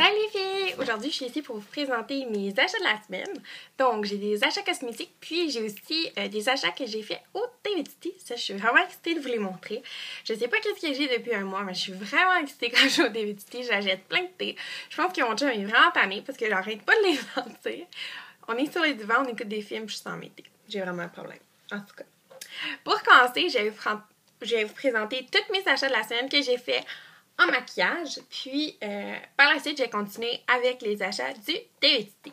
Salut les filles! Aujourd'hui, je suis ici pour vous présenter mes achats de la semaine. Donc, j'ai des achats cosmétiques, puis j'ai aussi des achats que j'ai fait au TVT. Ça, je suis vraiment excitée de vous les montrer. Je sais pas qu'est-ce que j'ai depuis un mois, mais je suis vraiment excitée quand je suis au TVT. J'achète plein de thé. Je pense que mon chum est vraiment tanné parce que j'arrête pas de les sentir. On est sur les divans, on écoute des films, je suis sans mes thés. J'ai vraiment un problème. En tout cas. Pour commencer, je vais vous présenter tous mes achats de la semaine que j'ai fait en maquillage, puis par la suite, je vais continuer avec les achats du TVT.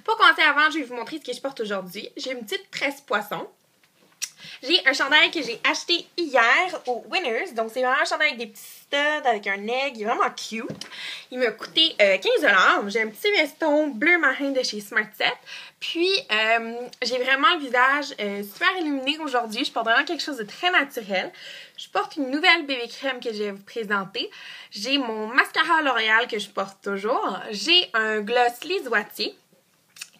Pour commencer avant, je vais vous montrer ce que je porte aujourd'hui. J'ai une petite tresse poisson. J'ai un chandail que j'ai acheté hier au Winners. Donc, c'est vraiment un chandail avec des petits studs, avec un aigle. Il est vraiment cute. Il m'a coûté 15$. J'ai un petit veston bleu marin de chez Smart Set. Puis, j'ai vraiment le visage super illuminé aujourd'hui. Je porte vraiment quelque chose de très naturel. Je porte une nouvelle bébé crème que je vais vous présenter. J'ai mon mascara L'Oréal que je porte toujours. J'ai un gloss Lise Wattier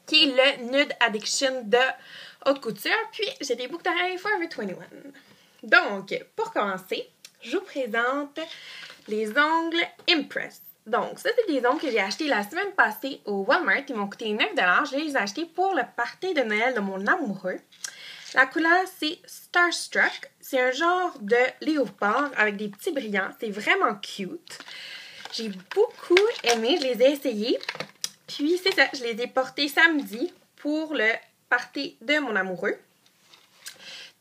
qui est le Nude Addiction de haute couture. Puis, j'ai des boucles d'oreilles Forever 21. Donc, pour commencer, je vous présente les ongles Impress. Donc, ça, c'est des ongles que j'ai achetés la semaine passée au Walmart. Ils m'ont coûté 9$. Je les ai achetés pour le party de Noël de mon amoureux. La couleur, c'est Starstruck. C'est un genre de léopard avec des petits brillants. C'est vraiment cute. J'ai beaucoup aimé. Je les ai essayés. Puis, c'est ça. Je les ai portés samedi pour le party de mon amoureux.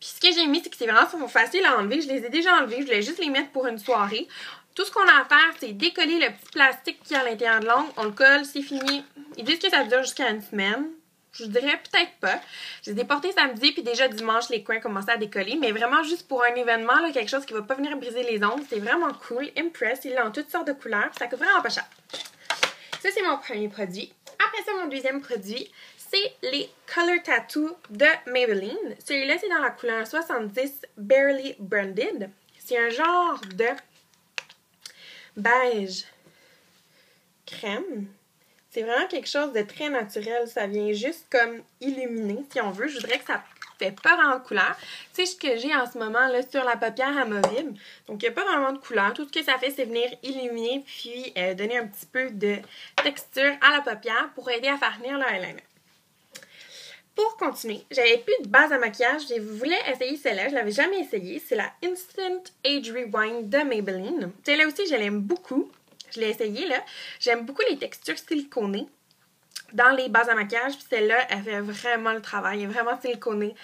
Puis, ce que j'ai mis, c'est que c'est vraiment facile à enlever. Je les ai déjà enlevés. Je voulais juste les mettre pour une soirée. Tout ce qu'on a à faire, c'est décoller le petit plastique qui est à l'intérieur de l'ongle. On le colle, c'est fini. Ils disent que ça dure jusqu'à une semaine. Je dirais peut-être pas. Je les ai portés samedi, puis déjà dimanche, les coins commençaient à décoller. Mais vraiment juste pour un événement, là, quelque chose qui va pas venir briser les ongles. C'est vraiment cool. Impress, il est en toutes sortes de couleurs. Ça coûte vraiment pas cher. Ça, c'est mon premier produit. Après ça, mon deuxième produit, c'est les Color Tattoo de Maybelline. Celui-là, c'est dans la couleur 70 Barely Branded. C'est un genre de beige crème. C'est vraiment quelque chose de très naturel. Ça vient juste comme illuminer, si on veut. Je voudrais que ça fait pas vraiment de couleur. Tu sais, ce que j'ai en ce moment là sur la paupière amovible. Donc, il n'y a pas vraiment de couleur. Tout ce que ça fait, c'est venir illuminer puis donner un petit peu de texture à la paupière pour aider à faire venir le eyeliner. Pour continuer, j'avais plus de base à maquillage. Je voulais essayer celle-là. Je l'avais jamais essayée. C'est la Instant Age Rewind de Maybelline. Celle-là aussi, je l'aime beaucoup. Je l'ai essayée, là. J'aime beaucoup les textures siliconées dans les bases à maquillage. Puis celle-là, elle fait vraiment le travail. Elle est vraiment siliconée.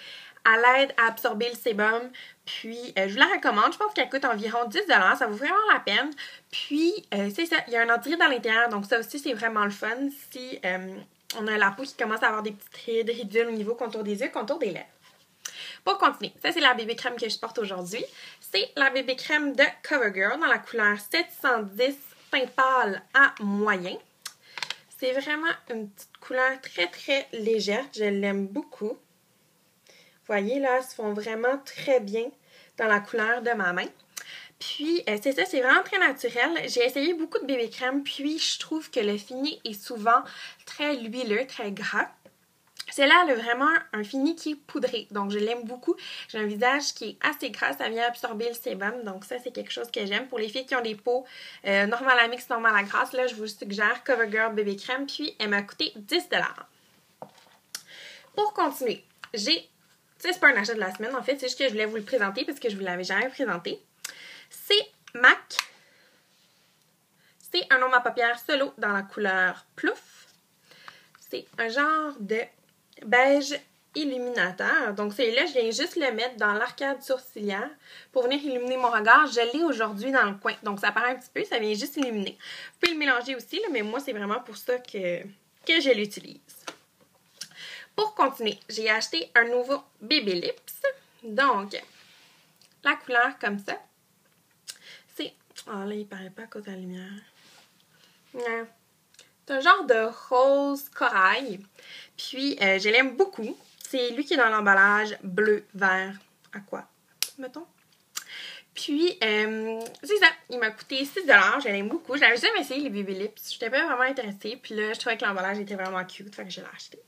Elle aide à absorber le sébum. Puis, je vous la recommande. Je pense qu'elle coûte environ 10$. Ça vaut vraiment la peine. Puis, c'est ça. Il y a un anti-rides à l'intérieur. Donc, ça aussi, c'est vraiment le fun. Si on a la peau qui commence à avoir des petites rides, ridules au niveau contour des yeux, contour des lèvres. Pour continuer, ça c'est la bébé crème que je porte aujourd'hui. C'est la bébé crème de CoverGirl dans la couleur 710 teint pâle à moyen. C'est vraiment une petite couleur très très légère. Je l'aime beaucoup. Vous voyez là, elles se font vraiment très bien dans la couleur de ma main. Puis, c'est ça, c'est vraiment très naturel. J'ai essayé beaucoup de bébé crème, puis je trouve que le fini est souvent très huileux, très gras. Celle-là, elle a vraiment un fini qui est poudré, donc je l'aime beaucoup. J'ai un visage qui est assez gras, ça vient absorber le sébum, donc ça, c'est quelque chose que j'aime. Pour les filles qui ont des peaux normales à mix, normales à grasse, là, je vous suggère CoverGirl bébé crème, puis elle m'a coûté 10$. Pour continuer, j'ai... Ça, c'est pas un achat de la semaine, en fait, c'est juste que je voulais vous le présenter parce que je vous l'avais jamais présenté. C'est MAC. C'est un homme à paupières solo dans la couleur Plouf. C'est un genre de beige illuminateur. Donc, celui-là, je viens juste le mettre dans l'arcade sourcilière pour venir illuminer mon regard. Je l'ai aujourd'hui dans le coin. Donc, ça paraît un petit peu, ça vient juste illuminer. Vous pouvez le mélanger aussi, là, mais moi, c'est vraiment pour ça que je l'utilise. Pour continuer, j'ai acheté un nouveau Baby Lips. Donc, la couleur comme ça. C'est... Oh là, il paraît pas à cause de la lumière. Ouais. C'est un genre de rose corail. Puis, je l'aime beaucoup. C'est lui qui est dans l'emballage bleu, vert, aqua, mettons. Puis, c'est ça. Il m'a coûté 6$. Je l'aime beaucoup. Je n'avais jamais essayé les Baby Lips. Je n'étais pas vraiment intéressée. Puis là, je trouvais que l'emballage était vraiment cute. Fait que je l'ai acheté.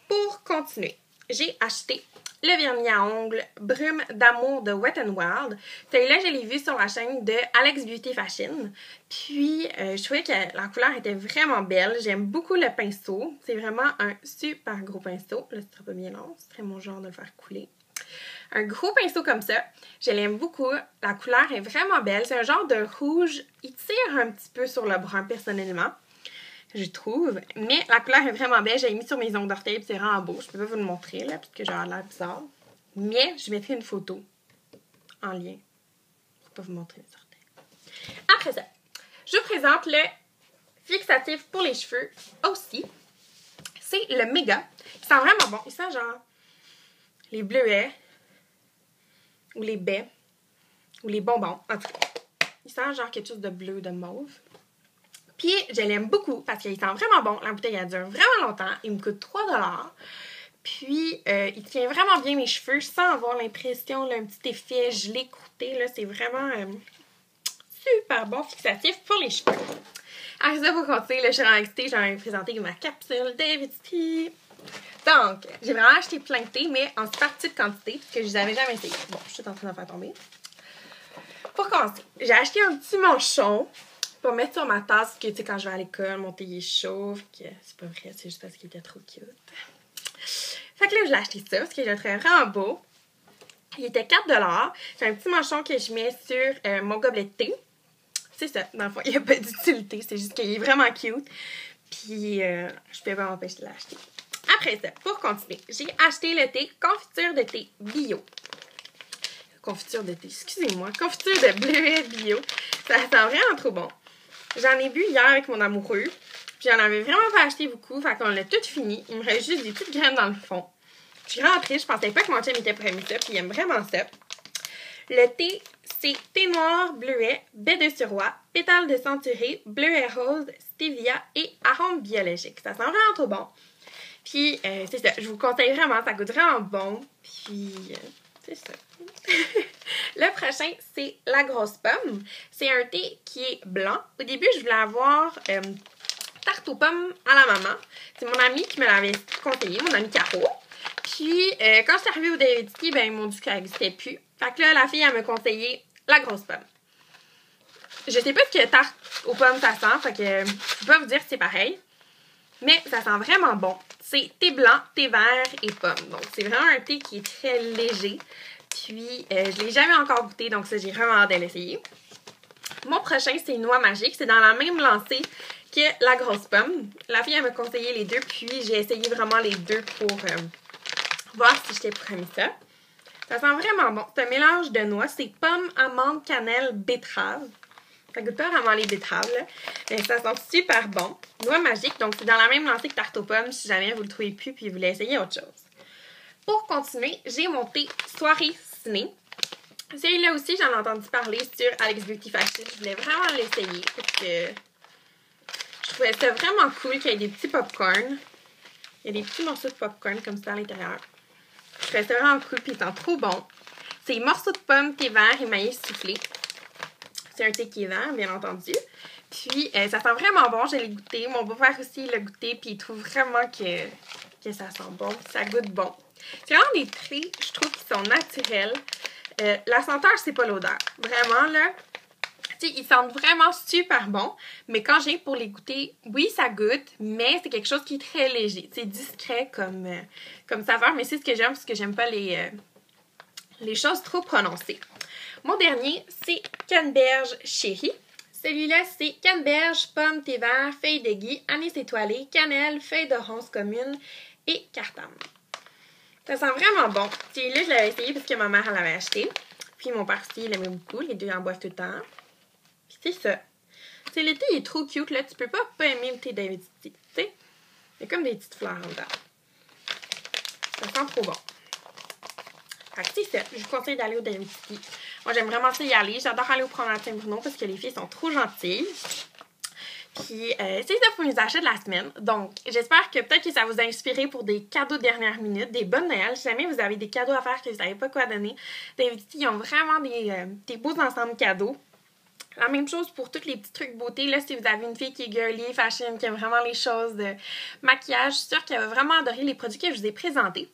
Pour continuer, j'ai acheté le vernis à ongles Brume d'amour de Wet n Wild. Celui-là, je l'ai vu sur la chaîne de Alex Beauty Fashion. Puis, je trouvais que la couleur était vraiment belle. J'aime beaucoup le pinceau. C'est vraiment un super gros pinceau. Là, ce sera pas bien long. Ce serait mon genre de le faire couler. Un gros pinceau comme ça. Je l'aime beaucoup. La couleur est vraiment belle. C'est un genre de rouge. Il tire un petit peu sur le brun, personnellement. Je trouve. Mais la couleur est vraiment belle. J'ai mis sur mes ongles d'orteil, c'est vraiment beau. Je peux pas vous le montrer, là, parce que j'ai l'air bizarre. Mais je mettrai une photo en lien pour pas vous montrer les orteils. Après ça, je vous présente le fixatif pour les cheveux aussi. C'est le Méga. Il sent vraiment bon. Il sent genre les bleuets ou les baies ou les bonbons. En tout cas, il sent genre quelque chose de bleu, de mauve. Puis, je l'aime beaucoup parce qu'il sent vraiment bon. La bouteille, elle dure vraiment longtemps. Il me coûte 3 $. Puis, il tient vraiment bien mes cheveux sans avoir l'impression, un petit effet gelé croûté. C'est vraiment super bon fixatif pour les cheveux. Alors, ça, pour continuer, je suis vraiment excitée. J'en ai présenté ma capsule David's. Donc, j'ai vraiment acheté plein de thé, mais en super petite quantité parce que je les avais jamais essayé. Bon, je suis en train d'en faire tomber. Pour commencer, j'ai acheté un petit manchon pour mettre sur ma tasse, que tu sais, quand je vais à l'école, mon thé est chaud, que c'est pas vrai, c'est juste parce qu'il était trop cute. Fait que là, je l'ai acheté ça, parce que je le trouvais vraiment beau. Il était 4 $. C'est un petit manchon que je mets sur mon gobelet de thé. C'est ça, dans le fond, il n'y a pas d'utilité, c'est juste qu'il est vraiment cute. Puis, je peux pas m'empêcher de l'acheter. Après ça, pour continuer, j'ai acheté le thé confiture de thé bio. Confiture de thé, excusez-moi, confiture de bleuet bio. Ça sent vraiment trop bon. J'en ai bu hier avec mon amoureux. Puis j'en avais vraiment pas acheté beaucoup. Fait qu'on l'a tout fini. Il me reste juste des petites graines dans le fond. Je suis rentrée. Je pensais pas que mon chum était pour aimer ça. Puis il aime vraiment ça. Le thé, c'est thé noir, bleuet, baie de suroît, pétales de centurée, bleuet rose, stevia et arôme biologique. Ça sent vraiment trop bon. Puis c'est ça. Je vous conseille vraiment. Ça goûte vraiment bon. Puis c'est ça. Le prochain, c'est la grosse pomme. C'est un thé qui est blanc. Au début, je voulais avoir tarte aux pommes à la maman. C'est mon amie qui me l'avait conseillé, mon amie Caro. Puis, quand je suis arrivée au David's, ben, ils m'ont dit qu'elle n'existait plus. Fait que là, la fille, elle m'a conseillé la grosse pomme. Je sais pas ce que tarte aux pommes ça sent, fait que je peux pas vous dire si c'est pareil. Mais ça sent vraiment bon. C'est thé blanc, thé vert et pomme. Donc, c'est vraiment un thé qui est très léger. Puis, je l'ai jamais encore goûté, donc ça, j'ai vraiment hâte de l'essayer. Mon prochain, c'est noix magique. C'est dans la même lancée que la grosse pomme. La fille, elle m'a conseillé les deux, puis j'ai essayé vraiment les deux pour voir si j'étais pour aimer ça. Ça sent vraiment bon. C'est un mélange de noix. C'est pomme, amande, cannelle, betterave. Ça goûte pas vraiment les betteraves, là. Mais ça sent super bon. Noix magique, donc c'est dans la même lancée que tarte aux pommes, si jamais vous le trouvez plus, puis vous voulez essayer autre chose. Pour continuer, j'ai mon thé soirée ciné. Celui-là aussi, j'en ai entendu parler sur Alex Beauty Fashion. Je voulais vraiment l'essayer parce que je trouvais ça vraiment cool qu'il y ait des petits popcorn. Il y a des petits morceaux de popcorn comme ça à l'intérieur. Je trouvais ça vraiment cool puis il sent trop bon. C'est morceaux de pommes, thé vert et maïs soufflé. C'est un thé qui est vert, bien entendu. Puis, ça sent vraiment bon. Je l'ai goûté. Mon beau-frère aussi l'a goûté. Puis, il trouve vraiment que ça sent bon. Puis, ça goûte bon. C'est vraiment des thés, je trouve, qui sont naturels. La senteur, c'est pas l'odeur. Vraiment, là, tu sais, ils sentent vraiment super bon. Mais quand j'ai pour les goûter, oui, ça goûte, mais c'est quelque chose qui est très léger. C'est discret comme saveur, mais c'est ce que j'aime, parce que j'aime pas les choses trop prononcées. Mon dernier, c'est canneberge chéri. Celui-là, c'est canneberge, pomme, thé vert, feuille de gui, anis étoilé, cannelle, feuille de ronce commune et cartame. Ça sent vraiment bon. Celui-là, je l'avais essayé parce que ma mère l'avait acheté. Puis mon père aussi, il l'aimait beaucoup. Les deux en boivent tout le temps. Puis c'est ça. Tu sais, le thé, il est trop cute, là. Tu peux pas aimer le thé David's Tea. Tu sais, il y a comme des petites fleurs en dedans. Ça sent trop bon. Fait que c'est ça. Je vous conseille d'aller au David's Tea. Moi, j'aime vraiment ça y aller. J'adore aller au Promenade Saint-Bruno parce que les filles sont trop gentilles. Puis, c'est ça pour mes achats de la semaine. Donc, j'espère que peut-être que ça vous a inspiré pour des cadeaux de dernière minute, des bonnes Noël. Si jamais vous avez des cadeaux à faire que vous savez pas quoi donner, David's Tea, ils ont vraiment des beaux ensembles cadeaux. La même chose pour tous les petits trucs beauté. Là, si vous avez une fille qui est girly, fashion, qui aime vraiment les choses de maquillage, je suis sûre qu'elle va vraiment adorer les produits que je vous ai présentés.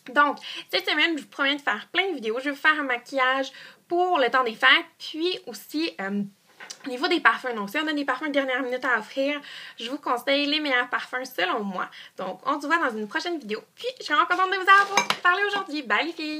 Donc, cette semaine, je vous promets de faire plein de vidéos. Je vais vous faire un maquillage pour le temps des fêtes, puis aussi au niveau des parfums. Donc, si on a des parfums de dernière minute à offrir, je vous conseille les meilleurs parfums selon moi. Donc, on se voit dans une prochaine vidéo. Puis, je suis vraiment contente de vous avoir parlé aujourd'hui. Bye les filles!